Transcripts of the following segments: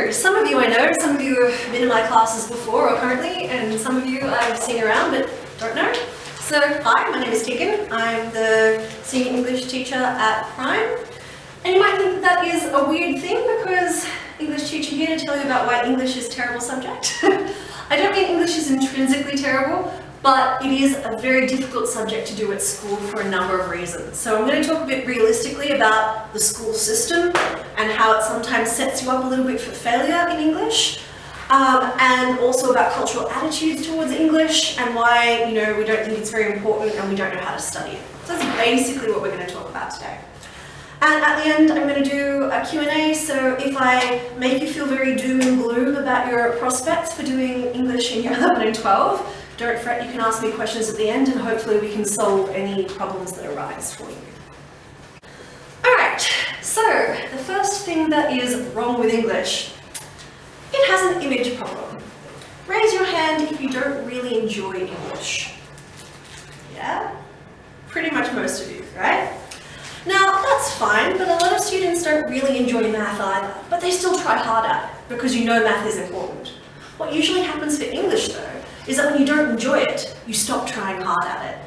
So, some of you I know, some of you have been in my classes before or currently, and some of you I've seen around but don't know. So, hi, my name is Tegan. I'm the senior English teacher at Prime. And you might think that is a weird thing because English teacher here to tell you about why English is a terrible subject. I don't mean English is intrinsically terrible, but it is a very difficult subject to do at school for a number of reasons. So I'm going to talk a bit realistically about the school system and how it sometimes sets you up a little bit for failure in English, and also about cultural attitudes towards English and why, we don't think it's very important and we don't know how to study it. So that's basically what we're going to talk about today. And at the end, I'm going to do a Q&A, so if I make you feel very doom and gloom about your prospects for doing English in year 11 and 12, don't fret, you can ask me questions at the end and hopefully we can solve any problems that arise for you. Alright, so the first thing that is wrong with English, it has an image problem. Raise your hand if you don't really enjoy English. Yeah? Pretty much most of you, right? Now, that's fine, but a lot of students don't really enjoy math either, but they still try hard at it because math is important. What usually happens for English though, is that when you don't enjoy it, you stop trying hard at it.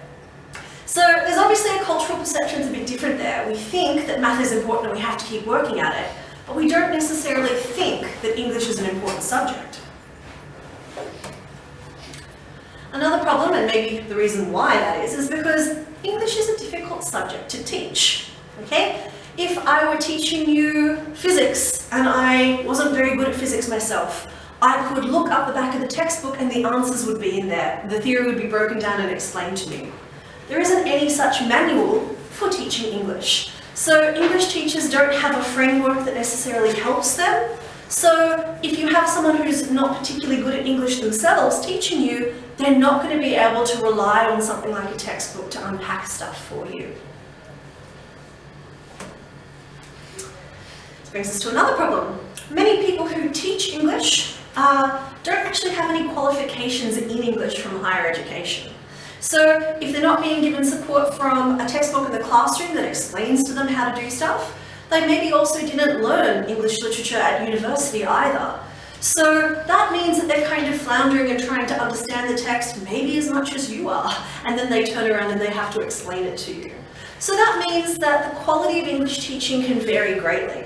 So there's obviously a cultural perception that's a bit different there. We think that math is important and we have to keep working at it, but we don't necessarily think that English is an important subject. Another problem, and maybe the reason why that is because English is a difficult subject to teach, okay? If I were teaching you physics and I wasn't very good at physics myself, I could look up the back of the textbook and the answers would be in there. The theory would be broken down and explained to me. There isn't any such manual for teaching English. So English teachers don't have a framework that necessarily helps them. So if you have someone who's not particularly good at English themselves teaching you, they're not going to be able to rely on something like a textbook to unpack stuff for you. This brings us to another problem. Many people who teach English don't actually have any qualifications in English from higher education. So if they're not being given support from a textbook in the classroom that explains to them how to do stuff, they maybe also didn't learn English literature at university either. So that means that they're kind of floundering and trying to understand the text maybe as much as you are, and then they turn around and they have to explain it to you. So that means that the quality of English teaching can vary greatly.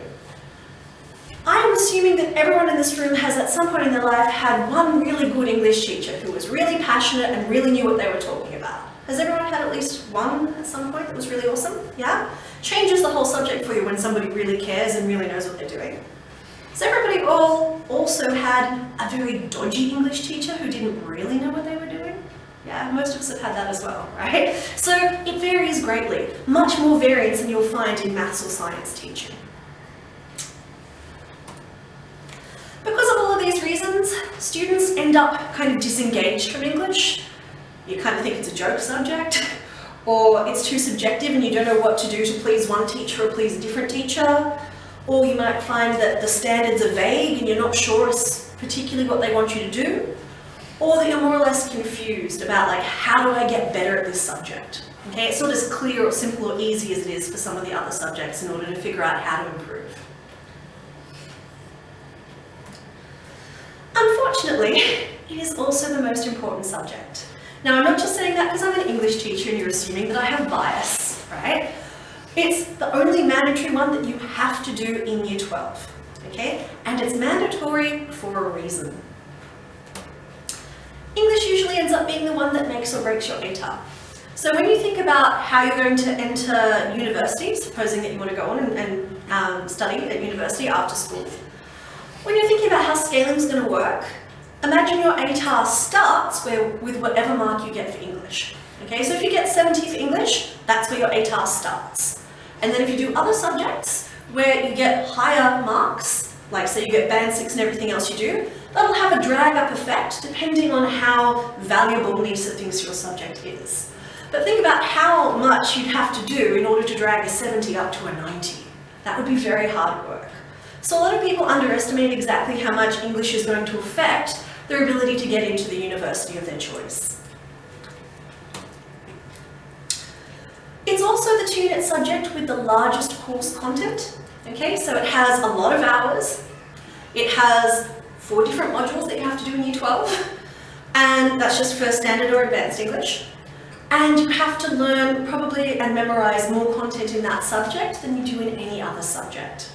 I'm assuming that everyone in this room has at some point in their life had one really good English teacher who was really passionate and really knew what they were talking about. Has everyone had at least one at some point that was really awesome? Yeah? Changes the whole subject for you when somebody really cares and really knows what they're doing. Has everybody also had a very dodgy English teacher who didn't really know what they were doing? Yeah, most of us have had that as well, right? So it varies greatly, much more variance than you'll find in maths or science teaching. Because of all of these reasons, students end up kind of disengaged from English. You kind of think it's a joke subject, or it's too subjective and you don't know what to do to please one teacher or please a different teacher, or you might find that the standards are vague and you're not sure particularly what they want you to do, or that you're more or less confused about how do I get better at this subject? Okay, it's not as clear or simple or easy as it is for some of the other subjects in order to figure out how to improve. Unfortunately, it is also the most important subject. Now, I'm not just saying that because I'm an English teacher and you're assuming that I have bias, right? It's the only mandatory one that you have to do in Year 12, okay? And it's mandatory for a reason. English usually ends up being the one that makes or breaks your ATAR. So when you think about how you're going to enter university, supposing that you want to go on and study at university after school, when you're thinking about how scaling is going to work, imagine your ATAR starts with whatever mark you get for English. Okay, so if you get 70 for English, that's where your ATAR starts. And then if you do other subjects where you get higher marks, like say you get band 6 and everything else you do, that'll have a drag up effect depending on how valuable NISA thinks your subject is. But think about how much you'd have to do in order to drag a 70 up to a 90. That would be very hard work. So a lot of people underestimate exactly how much English is going to affect their ability to get into the university of their choice. It's also the 2-unit subject with the largest course content. Okay, so it has a lot of hours, It has 4 different modules that you have to do in Year 12, and that's just for standard or advanced English. And you have to learn probably and memorise more content in that subject than you do in any other subject.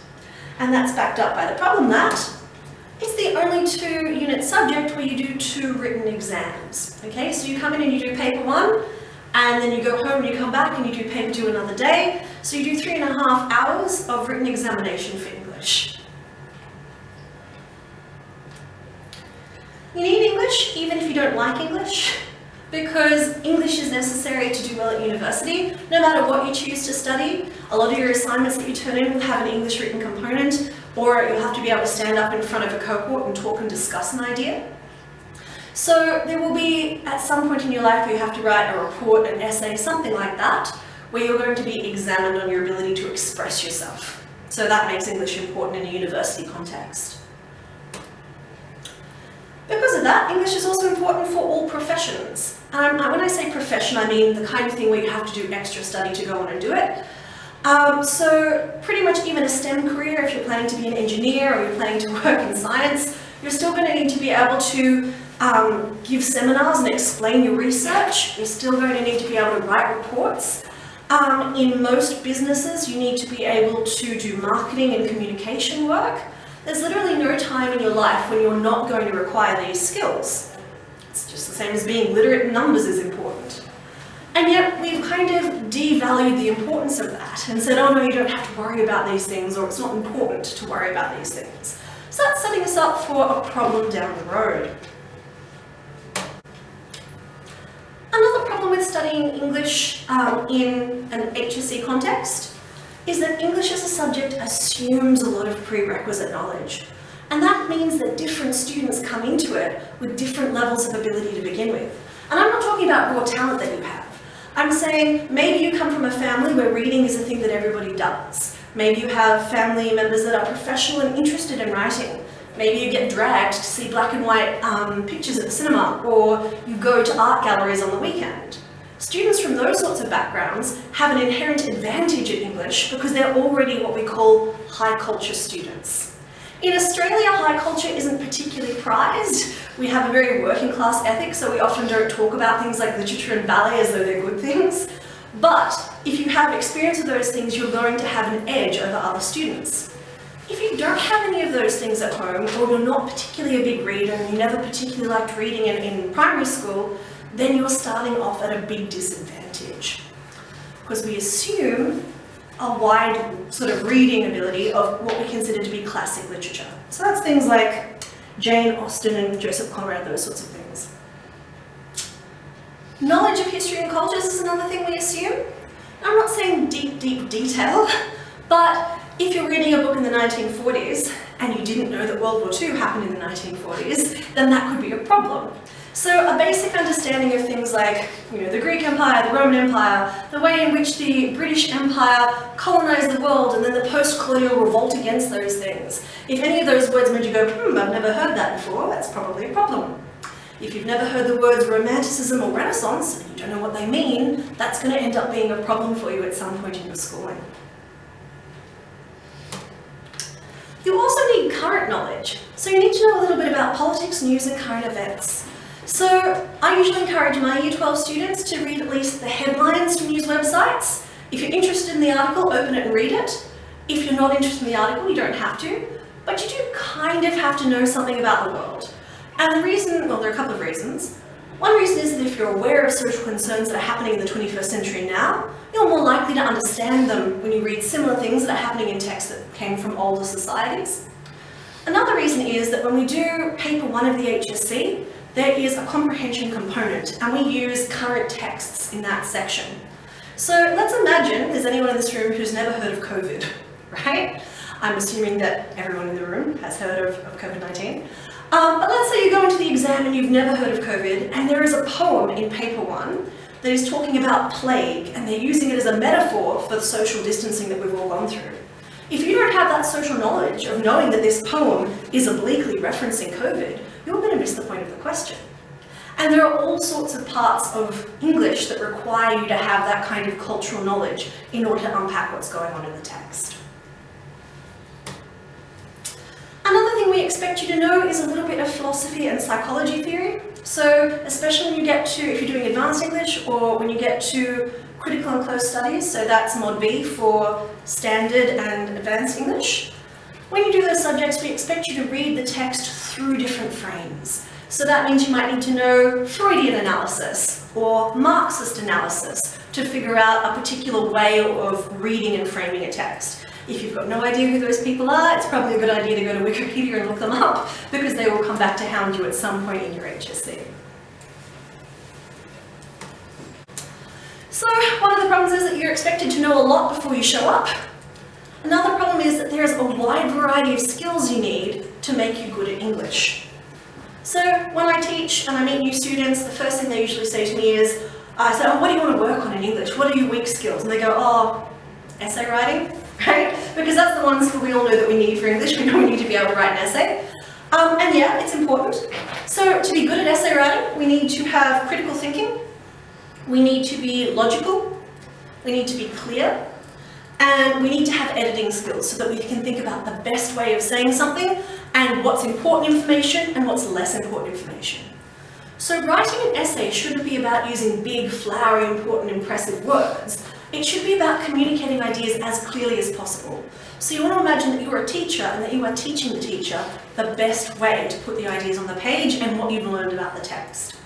And that's backed up by the problem that it's the only 2-unit subject where you do 2 written exams. Okay, so you come in and you do paper 1, and then you go home and you come back and you do paper 2 another day. So you do 3.5 hours of written examination for English. You need English even if you don't like English, because English is necessary to do well at university. No matter what you choose to study, a lot of your assignments that you turn in will have an English written component, or you'll have to be able to stand up in front of a cohort and talk and discuss an idea. So there will be, at some point in your life, where you have to write a report, an essay, something like that, where you're going to be examined on your ability to express yourself. So that makes English important in a university context. Because of that, English is also important for all professions. When I say profession, I mean the kind of thing where you have to do extra study to go on and do it. So pretty much even a STEM career, if you're planning to be an engineer or you're planning to work in science, you're still going to need to be able to give seminars and explain your research. You're still going to need to be able to write reports. In most businesses, you need to be able to do marketing and communication work. There's literally no time in your life when you're not going to require these skills. It's just the same as being literate in numbers is important. And yet we've kind of devalued the importance of that and said, oh no, you don't have to worry about these things, or it's not important to worry about these things. So that's setting us up for a problem down the road. Another problem with studying English in an HSC context is that English as a subject assumes a lot of prerequisite knowledge. And that means that different students come into it with different levels of ability to begin with. And I'm not talking about raw talent that you have. I'm saying maybe you come from a family where reading is a thing that everybody does. Maybe you have family members that are professional and interested in writing. Maybe you get dragged to see black and white pictures at the cinema, or you go to art galleries on the weekend. Students from those sorts of backgrounds have an inherent advantage at English because they're already what we call high culture students. In Australia, high culture isn't particularly prized. We have a very working class ethic, so we often don't talk about things like literature and ballet as though they're good things. But if you have experience with those things, you're going to have an edge over other students. If you don't have any of those things at home, or you're not particularly a big reader and you never particularly liked reading in primary school, then you're starting off at a big disadvantage. Because we assume a wide sort of reading ability of what we consider to be classic literature. So that's things like Jane Austen and Joseph Conrad, those sorts of things. Knowledge of history and cultures is another thing we assume. I'm not saying deep detail, but if you're reading a book in the 1940s and you didn't know that World War II happened in the 1940s, then that could be a problem. So a basic understanding of things like, the Greek Empire, the Roman Empire, the way in which the British Empire colonized the world, and then the post-colonial revolt against those things. If any of those words made you go, I've never heard that before, that's probably a problem. If you've never heard the words Romanticism or Renaissance, and you don't know what they mean, that's going to end up being a problem for you at some point in your schooling. You also need current knowledge. So you need to know a little bit about politics, news, and current events. So I usually encourage my Year 12 students to read at least the headlines from news websites. If you're interested in the article, open it and read it. If you're not interested in the article, you don't have to, but you do kind of have to know something about the world. And the reason, well, there are a couple of reasons. One reason is that if you're aware of social concerns that are happening in the 21st century now, you're more likely to understand them when you read similar things that are happening in texts that came from older societies. Another reason is that when we do paper 1 of the HSC, there is a comprehension component, and we use current texts in that section. So let's imagine there's anyone in this room who's never heard of COVID, right? I'm assuming that everyone in the room has heard of COVID-19. But let's say you go into the exam and you've never heard of COVID, and there is a poem in paper 1 that is talking about plague, and they're using it as a metaphor for the social distancing that we've all gone through. If you don't have that social knowledge of knowing that this poem is obliquely referencing COVID, you're going to miss the point of the question. And there are all sorts of parts of English that require you to have that kind of cultural knowledge in order to unpack what's going on in the text. Another thing we we expect you to know is a little bit of philosophy and psychology theory. So especially when you get to, if you're doing advanced English or when you get to critical and close studies, so that's Mod B for standard and advanced English. When you do those subjects, we expect you to read the text through different frames. So that means you might need to know Freudian analysis or Marxist analysis to figure out a particular way of reading and framing a text. If you've got no idea who those people are, it's probably a good idea to go to Wikipedia and look them up, because they will come back to hound you at some point in your HSC. So one of the problems is that you're expected to know a lot before you show up. Another problem is that there's a wide variety of skills you need to make you good at English. So when I teach and I meet new students, the first thing they usually say to me is, I say, oh, what do you want to work on in English? What are your weak skills? And they go, oh, essay writing, right? Because that's the one skill we all know that we need for English. We know we need to be able to write an essay. And yeah, it's important. So to be good at essay writing, we need to have critical thinking. We need to be logical. We need to be clear. And we need to have editing skills so that we can think about the best way of saying something and what's important information and what's less important information. So writing an essay shouldn't be about using big, flowery, important, impressive words. It should be about communicating ideas as clearly as possible. So you want to imagine that you're a teacher and that you are teaching the teacher the best way to put the ideas on the page and what you've learned about the text.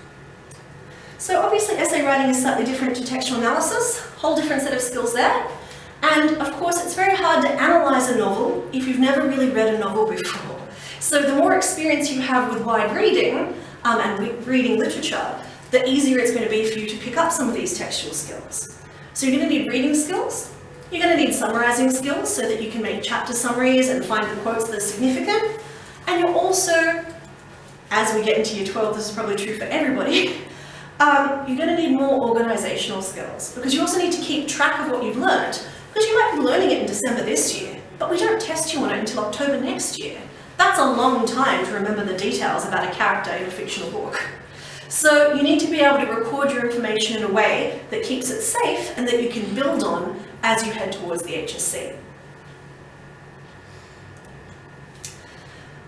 So obviously essay writing is slightly different to textual analysis, whole different set of skills there. And of course it's very hard to analyse a novel if you've never really read a novel before. So the more experience you have with wide reading and reading literature, the easier it's going to be for you to pick up some of these textual skills. So you're going to need reading skills, you're going to need summarising skills so that you can make chapter summaries and find the quotes that are significant. And you're also, as we get into year 12, this is probably true for everybody, you're going to need more organisational skills, because you also need to keep track of what you've learned, because you might be learning it in December this year, but we don't test you on it until October next year. That's a long time to remember the details about a character in a fictional book. So you need to be able to record your information in a way that keeps it safe and that you can build on as you head towards the HSC.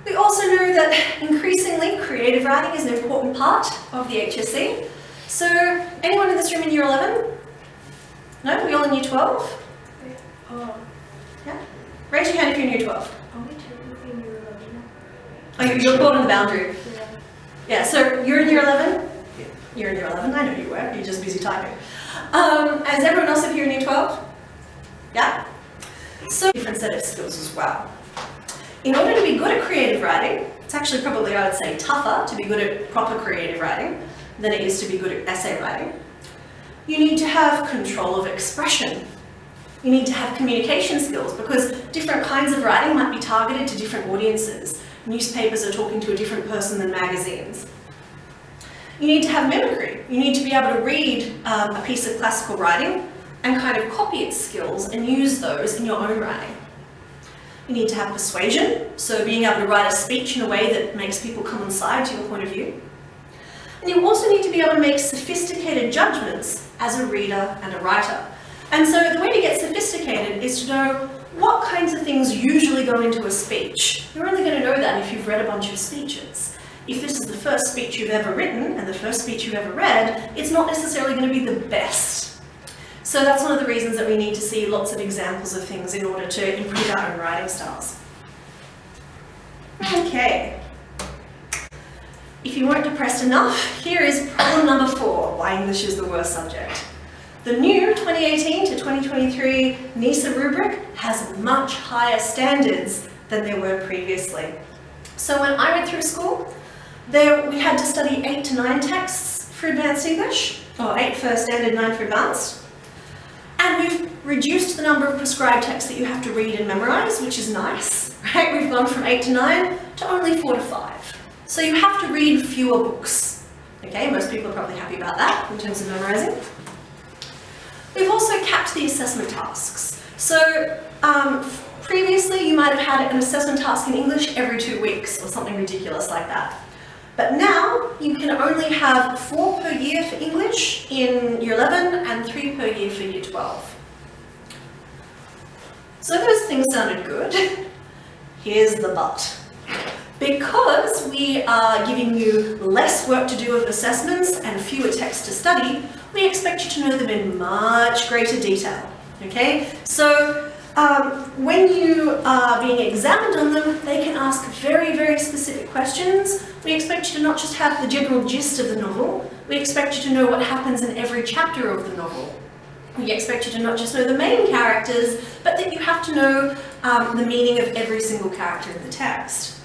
We also know that increasingly creative writing is an important part of the HSC. So anyone in this room in year 11? No? We all in year 12? Oh. Yeah? Raise your hand if you're in year 12. Are we technically in year 11? Oh, you're caught on the boundary. Yeah. Yeah, so you're in year 11? You're in year 11, I know you were, you're just busy typing. Is everyone else up here in year 12? Yeah? So, different set of skills as well. In order to be good at creative writing, it's actually probably, I would say, tougher to be good at proper creative writing than it is to be good at essay writing. You need to have control of expression. You need to have communication skills, because different kinds of writing might be targeted to different audiences. Newspapers are talking to a different person than magazines. You need to have mimicry. You need to be able to read a piece of classical writing and kind of copy its skills and use those in your own writing. You need to have persuasion, so being able to write a speech in a way that makes people come on side to your point of view. And you also need to be able to make sophisticated judgments as a reader and a writer. And so the way to get sophisticated is to know what kinds of things usually go into a speech. You're only going to know that if you've read a bunch of speeches. If this is the first speech you've ever written and the first speech you've ever read, it's not necessarily going to be the best. So that's one of the reasons that we need to see lots of examples of things in order to improve our own writing styles. Okay. If you weren't depressed enough, here is problem number 4, why English is the worst subject. The new 2018 to 2023 NISA rubric has much higher standards than there were previously. So when I went through school, we had to study 8 to 9 texts for advanced English, or 8 for standard, 9 for advanced. And we've reduced the number of prescribed texts that you have to read and memorise, which is nice, right? We've gone from 8 to 9 to only 4 to 5. So you have to read fewer books. Okay, most people are probably happy about that in terms of memorising. We've also capped the assessment tasks. So previously you might have had an assessment task in English every 2 weeks or something ridiculous like that. But now you can only have 4 per year for English in year 11 and 3 per year for year 12. So those things sounded good. Here's the but. Because we are giving you less work to do with assessments and fewer texts to study, we expect you to know them in much greater detail, okay? So when you are being examined on them, they can ask very, very specific questions. We expect you to not just have the general gist of the novel, we expect you to know what happens in every chapter of the novel. We expect you to not just know the main characters, but that you have to know the meaning of every single character in the text.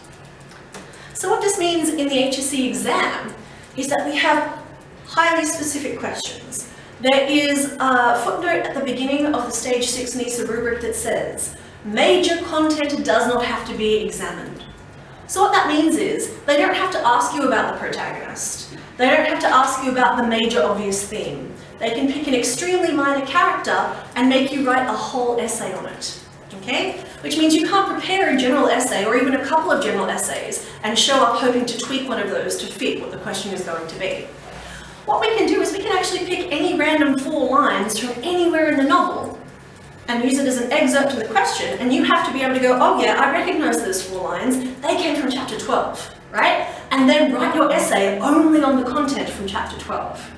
So what this means in the HSC exam is that we have highly specific questions. There is a footnote at the beginning of the Stage 6 NISA rubric that says, major content does not have to be examined. So what that means is, they don't have to ask you about the protagonist. They don't have to ask you about the major obvious theme. They can pick an extremely minor character and make you write a whole essay on it, okay? Which means you can't prepare a general essay or even a couple of general essays and show up hoping to tweak one of those to fit what the question is going to be. What we can do is we can actually pick any random 4 lines from anywhere in the novel and use it as an excerpt of the question, and you have to be able to go, oh yeah, I recognize those 4 lines, they came from chapter 12, right? And then write your essay only on the content from chapter 12.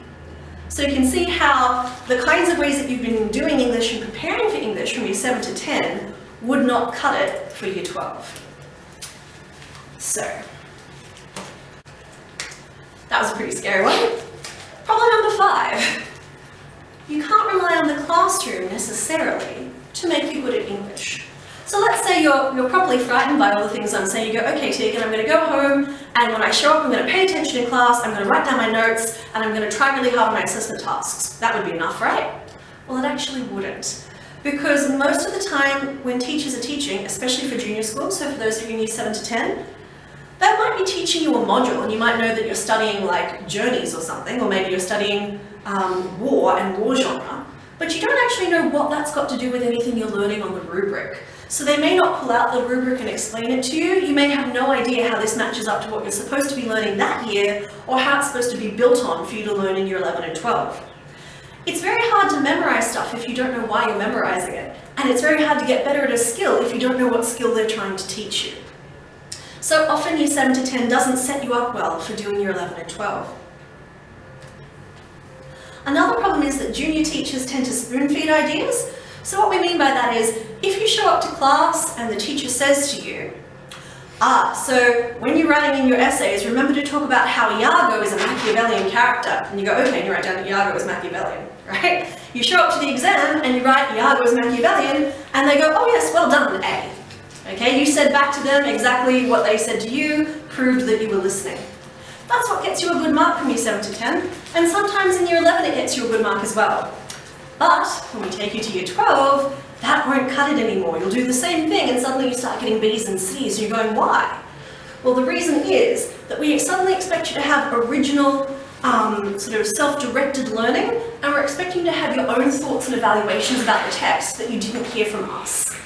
So you can see how the kinds of ways that you've been doing English and preparing for English from year 7 to 10 would not cut it for year 12. So, that was a pretty scary one. Problem number 5. You can't rely on the classroom necessarily to make you good at English. So let's say you're properly frightened by all the things I'm saying. You go, okay, Tegan, I'm going to go home, and when I show up, I'm going to pay attention in class, I'm going to write down my notes, and I'm going to try really hard on my assessment tasks. That would be enough, right? Well, it actually wouldn't. Because most of the time when teachers are teaching, especially for junior school, so for those of you in year 7 to 10, they might be teaching you a module, and you might know that you're studying like journeys or something, or maybe you're studying war and war genre, but you don't actually know what that's got to do with anything you're learning on the rubric. So they may not pull out the rubric and explain it to you. You may have no idea how this matches up to what you're supposed to be learning that year, or how it's supposed to be built on for you to learn in year 11 and 12. It's very hard to memorize stuff if you don't know why you're memorizing it, and it's very hard to get better at a skill if you don't know what skill they're trying to teach you. So often year 7 to 10 doesn't set you up well for doing year 11 and 12. Another problem is that junior teachers tend to spoon feed ideas. So what we mean by that is, if you show up to class and the teacher says to you, so when you're writing in your essays, remember to talk about how Iago is a Machiavellian character. And you go, okay, and you write down that Iago is Machiavellian, right? You show up to the exam and you write Iago is Machiavellian, and they go, oh yes, well done, A. Okay, you said back to them exactly what they said to you, proved that you were listening. That's what gets you a good mark from year 7 to 10, and sometimes in year 11 it gets you a good mark as well. But when we take you to year 12, that won't cut it anymore. You'll do the same thing and suddenly you start getting B's and C's, and you're going, why? Well, the reason is that we suddenly expect you to have original, sort of self-directed learning, and we're expecting you to have your own thoughts and evaluations about the text that you didn't hear from us.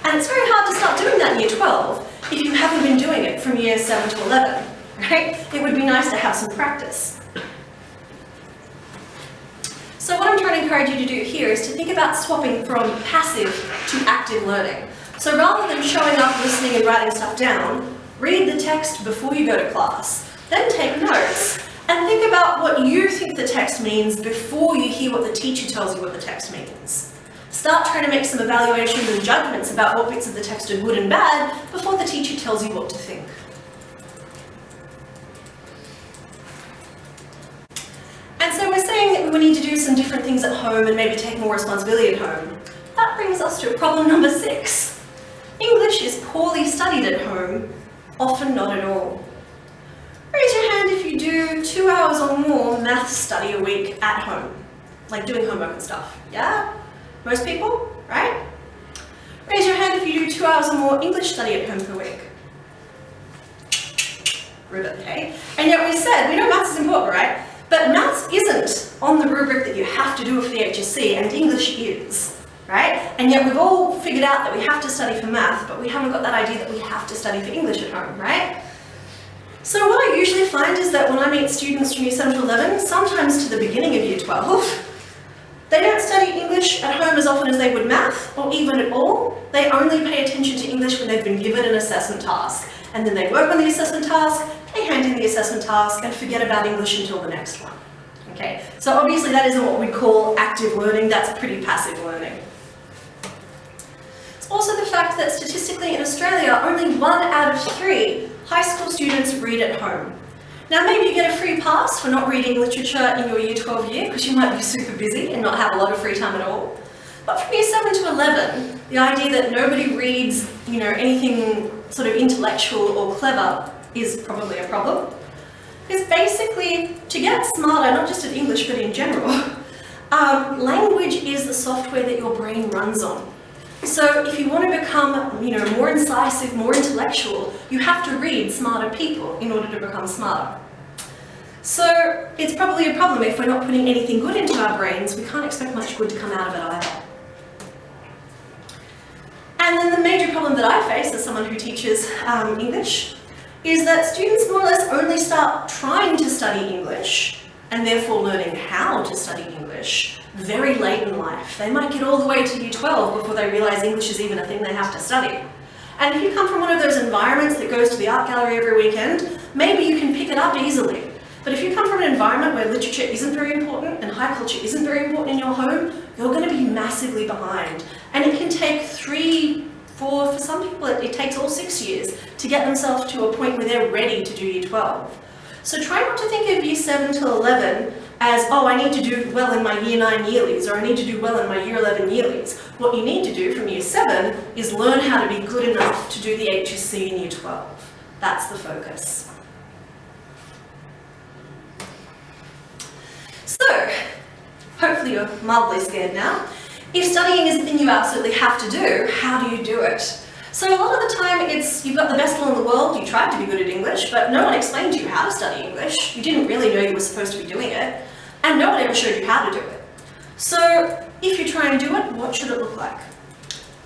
And it's very hard to start doing that in year 12 if you haven't been doing it from year 7 to 11, right? It would be nice to have some practice. So what I'm trying to encourage you to do here is to think about swapping from passive to active learning. So rather than showing up, listening and writing stuff down, read the text before you go to class, then take notes and think about what you think the text means before you hear what the teacher tells you what the text means. Start trying to make some evaluations and judgments about what bits of the text are good and bad before the teacher tells you what to think. And so we're saying that we need to do some different things at home and maybe take more responsibility at home. That brings us to problem number 6. English is poorly studied at home, often not at all. Raise your hand if you do 2 hours or more maths study a week at home, like doing homework and stuff, yeah? Most people, right? Raise your hand if you do 2 hours or more English study at home per week. Ribbit, okay? And yet we said, we know maths is important, right? But maths isn't on the rubric that you have to do for the HSC, and English is, right? And yet we've all figured out that we have to study for math, but we haven't got that idea that we have to study for English at home, right? So what I usually find is that when I meet students from year 7 to 11, sometimes to the beginning of year 12, they don't study English at home as often as they would math, or even at all. They only pay attention to English when they've been given an assessment task. and then they work on the assessment task, they hand in the assessment task and forget about English until the next one. Okay, so obviously that isn't what we call active learning, that's pretty passive learning. It's also the fact that statistically in Australia, only 1 out of 3 high school students read at home. Now maybe you get a free pass for not reading literature in your Year 12 year because you might be super busy and not have a lot of free time at all. But from Year 7 to 11, the idea that nobody reads, anything sort of intellectual or clever is probably a problem. Because basically, to get smarter, not just at English but in general, language is the software that your brain runs on. So if you want to become, more incisive, more intellectual, you have to read smarter people in order to become smarter. So it's probably a problem if we're not putting anything good into our brains, we can't expect much good to come out of it either. And then the major problem that I face as someone who teaches English is that students more or less only start trying to study English and therefore learning how to study English very late in life. They might get all the way to Year 12 before they realise English is even a thing they have to study. And if you come from one of those environments that goes to the art gallery every weekend, maybe you can pick it up easily. But if you come from an environment where literature isn't very important and high culture isn't very important in your home, you're going to be massively behind. And it can take 3, 4, for some people it takes all 6 years to get themselves to a point where they're ready to do Year 12. So try not to think of Year 7 till 11 as, oh, I need to do well in my Year 9 yearlies, or I need to do well in my Year 11 yearlies. What you need to do from Year 7 is learn how to be good enough to do the HSC in Year 12. That's the focus. So, hopefully you're mildly scared now. If studying is the thing you absolutely have to do, how do you do it? So a lot of the time you've got the best will in the world, you tried to be good at English, but no one explained to you how to study English. You didn't really know you were supposed to be doing it, and no one ever showed you how to do it. So if you try and do it, what should it look like?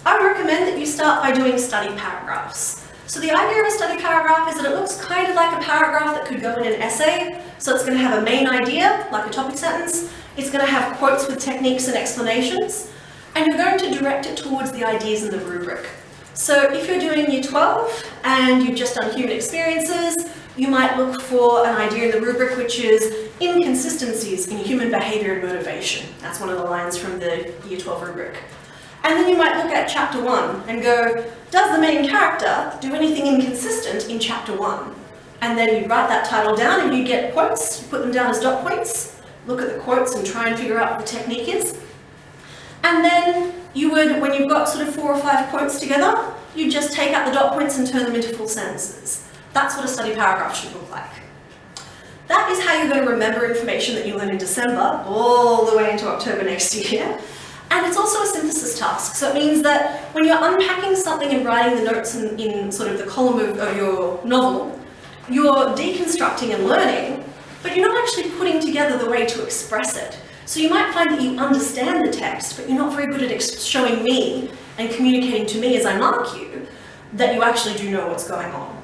I would recommend that you start by doing study paragraphs. So the idea of a study paragraph is that it looks kind of like a paragraph that could go in an essay. So it's going to have a main idea, like a topic sentence. It's going to have quotes with techniques and explanations. And you're going to direct it towards the ideas in the rubric. So if you're doing Year 12 and you've just done human experiences, you might look for an idea in the rubric which is inconsistencies in human behaviour and motivation. That's one of the lines from the Year 12 rubric. And then you might look at Chapter 1 and go, does the main character do anything inconsistent in Chapter 1? And then you write that title down and you get quotes, you put them down as dot points, look at the quotes and try and figure out what the technique is. And then you would, when you've got sort of 4 or 5 quotes together, you just take out the dot points and turn them into full sentences. That's what a study paragraph should look like. That is how you're going to remember information that you learn in December all the way into October next year. And it's also a synthesis task. So it means that when you're unpacking something and writing the notes in sort of the column of your novel, you're deconstructing and learning, but you're not actually putting together the way to express it. So you might find that you understand the text, but you're not very good at showing me and communicating to me as I mark you that you actually do know what's going on.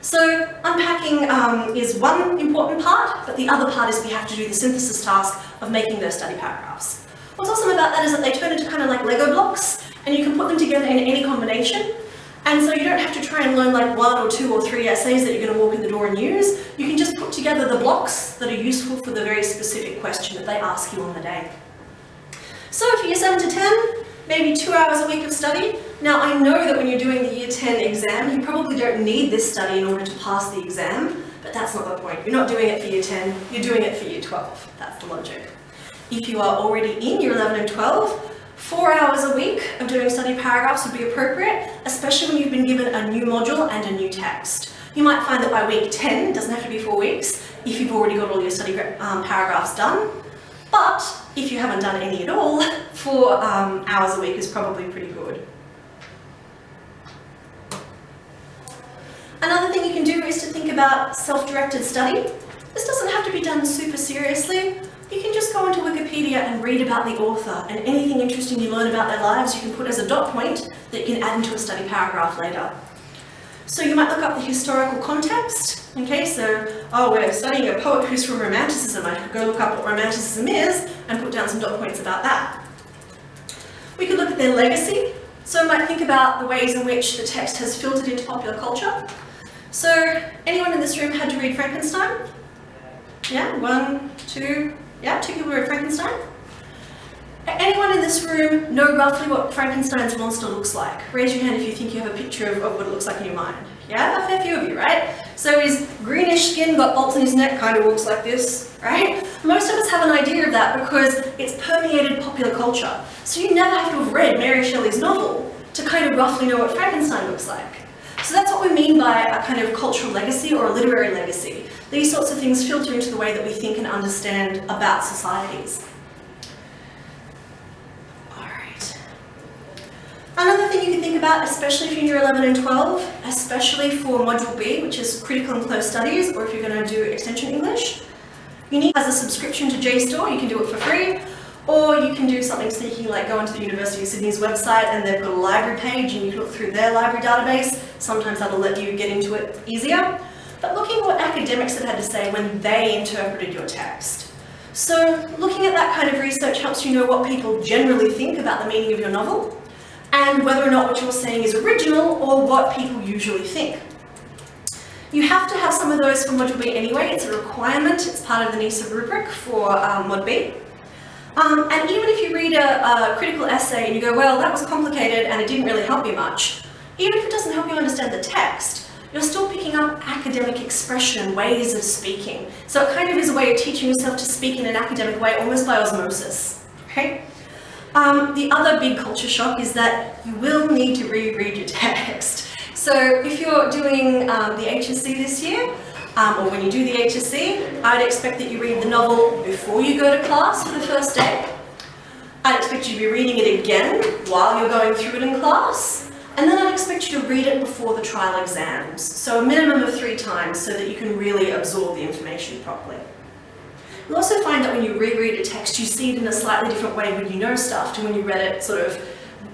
So unpacking is one important part, but the other part is we have to do the synthesis task of making those study paragraphs. What's awesome about that is that they turn into kind of like Lego blocks, and you can put them together in any combination. And so you don't have to try and learn like 1 or 2 or 3 essays that you're going to walk in the door and use. You can just put together the blocks that are useful for the very specific question that they ask you on the day. So for Year 7 to 10, maybe 2 hours a week of study. Now I know that when you're doing the Year 10 exam, you probably don't need this study in order to pass the exam, but that's not the point. You're not doing it for Year 10, you're doing it for Year 12. That's the logic. If you are already in Year 11 and 12, 4 hours a week of doing study paragraphs would be appropriate, especially when you've been given a new module and a new text. You might find that by week 10, it doesn't have to be 4 weeks, if you've already got all your study paragraphs done. But if you haven't done any at all, 4 hours a week is probably pretty good. Another thing you can do is to think about self-directed study. This doesn't have to be done super seriously. You can just go into Wikipedia and read about the author, and anything interesting you learn about their lives you can put as a dot point that you can add into a study paragraph later. So you might look up the historical context. Okay, so, oh, we're studying a poet who's from Romanticism. I could go look up what Romanticism is and put down some dot points about that. We could look at their legacy. So I might think about the ways in which the text has filtered into popular culture. So, anyone in this room had to read Frankenstein? Yeah, 1, 2, yeah, 2 people read Frankenstein. Anyone in this room know roughly what Frankenstein's monster looks like? Raise your hand if you think you have a picture of what it looks like in your mind. Yeah, a fair few of you, right? So his greenish skin, got bolts in his neck, kind of looks like this, right? Most of us have an idea of that because it's permeated popular culture. So you never have to have read Mary Shelley's novel to kind of roughly know what Frankenstein looks like. So that's what we mean by a kind of cultural legacy or a literary legacy. These sorts of things filter into the way that we think and understand about societies. Another thing you can think about, especially if you're in year 11 and 12, especially for Module B, which is Critical and Close Studies, or if you're going to do Extension English, you need as a subscription to JSTOR, you can do it for free, or you can do something sneaky like go onto the University of Sydney's website and they've got a library page and you can look through their library database. Sometimes that'll let you get into it easier. But looking at what academics have had to say when they interpreted your text. So looking at that kind of research helps you know what people generally think about the meaning of your novel, and whether or not what you're saying is original or what people usually think. You have to have some of those for Module B anyway, it's a requirement, it's part of the NISA rubric for Mod B. And even if you read a critical essay and you go, well, that was complicated and it didn't really help me much, even if it doesn't help you understand the text, you're still picking up academic expression, ways of speaking. So it kind of is a way of teaching yourself to speak in an academic way, almost by osmosis, okay? The other big culture shock is that you will need to reread your text. So if you're doing the HSC this year, or when you do the HSC, I'd expect that you read the novel before you go to class for the first day. I'd expect you to be reading it again while you're going through it in class. And then I'd expect you to read it before the trial exams. So a minimum of 3 times so that you can really absorb the information properly. You'll also find that when you reread a text, you see it in a slightly different way when you know stuff to when you read it sort of,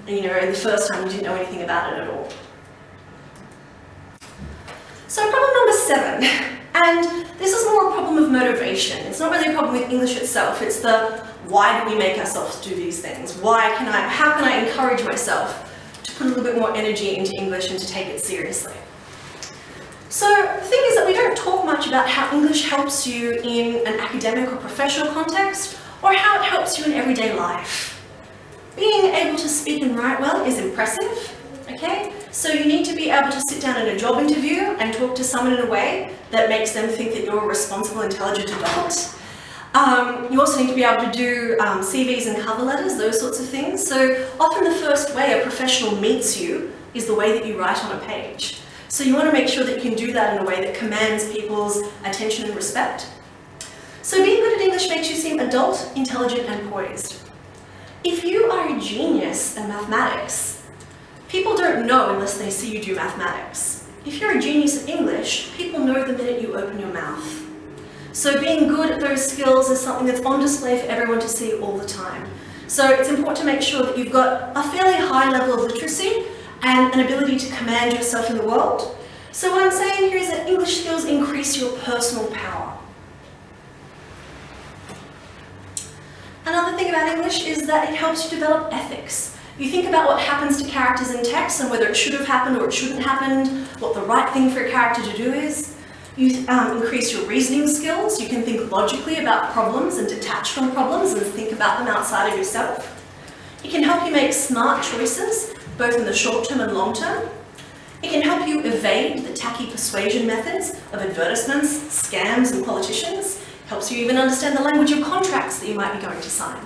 in the first time you didn't know anything about it at all. So problem number 7, and this is more a problem of motivation. It's not really a problem with English itself, it's the why do we make ourselves do these things? How can I encourage myself to put a little bit more energy into English and to take it seriously? So the thing is that we don't talk much about how English helps you in an academic or professional context, or how it helps you in everyday life. Being able to speak and write well is impressive, okay? So you need to be able to sit down in a job interview and talk to someone in a way that makes them think that you're a responsible, intelligent adult. You also need to be able to do CVs and cover letters, those sorts of things. So often the first way a professional meets you is the way that you write on a page. So you want to make sure that you can do that in a way that commands people's attention and respect. So being good at English makes you seem adult, intelligent, and poised. If you are a genius in mathematics, people don't know unless they see you do mathematics. If you're a genius at English, people know the minute you open your mouth. So being good at those skills is something that's on display for everyone to see all the time. So it's important to make sure that you've got a fairly high level of literacy and an ability to command yourself in the world. So what I'm saying here is that English skills increase your personal power. Another thing about English is that it helps you develop ethics. You think about what happens to characters in text and whether it should have happened or it shouldn't have happened, what the right thing for a character to do is. You increase your reasoning skills. You can think logically about problems and detach from problems and think about them outside of yourself. It can help you make smart choices, both in the short term and long term. It can help you evade the tacky persuasion methods of advertisements, scams, and politicians. It helps you even understand the language of contracts that you might be going to sign.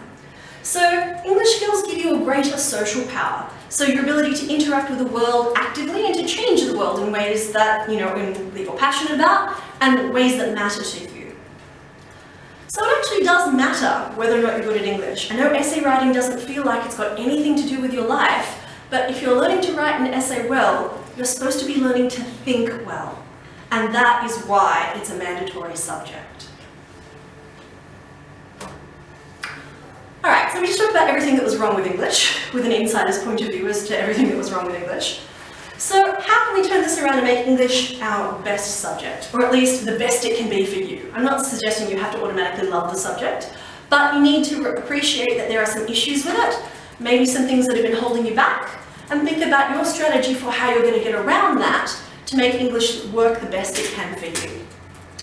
So English skills give you a greater social power. So your ability to interact with the world actively and to change the world in ways that, that you're passionate about and ways that matter to you. So it actually does matter whether or not you're good at English. I know essay writing doesn't feel like it's got anything to do with your life, but if you're learning to write an essay well, you're supposed to be learning to think well. And that is why it's a mandatory subject. Alright, so we just talked about everything that was wrong with English, with an insider's point of view as to everything that was wrong with English. So how can we turn this around and make English our best subject, or at least the best it can be for you? I'm not suggesting you have to automatically love the subject, but you need to appreciate that there are some issues with it, maybe some things that have been holding you back, and think about your strategy for how you're going to get around that to make English work the best it can for you.